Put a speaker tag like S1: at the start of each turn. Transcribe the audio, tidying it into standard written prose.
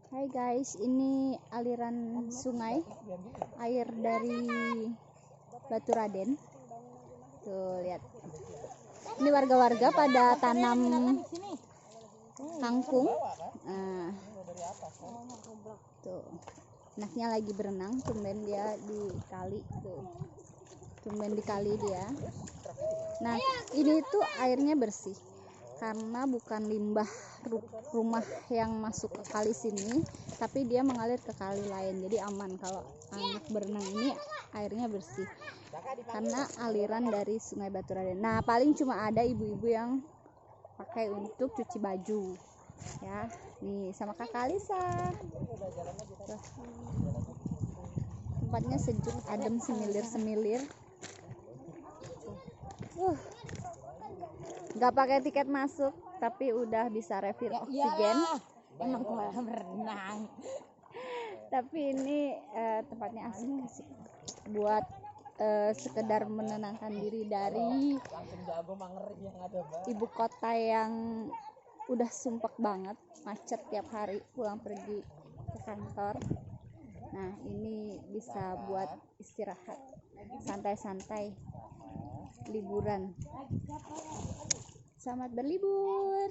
S1: Hai guys, ini aliran sungai air dari Batu Raden. Tuh lihat. Ini warga-warga pada tanam kangkung. Nah, tuh. Anaknya lagi berenang, tumben dia di kali tuh. Tumben di kali dia. Nah, ini tuh airnya bersih karena bukan limbah rumah yang masuk ke kali sini, tapi dia mengalir ke kali lain, jadi aman kalau anak berenang. Ini airnya bersih karena aliran dari Sungai Batu Raden. Nah, paling cuma ada ibu-ibu yang pakai untuk cuci baju ya. Nih sama Kakak Lisa. Tuh. Tempatnya sejuk, adem, semilir-semilir. Nggak pakai tiket masuk, tapi udah bisa refill oksigen.
S2: Emang kolam renang.
S1: Tapi ini tempatnya asik buat sekedar menenangkan diri dari ibu kota yang udah sumpek banget, macet tiap hari pulang pergi ke kantor. Nah, ini bisa buat istirahat, santai-santai, liburan. Selamat berlibur.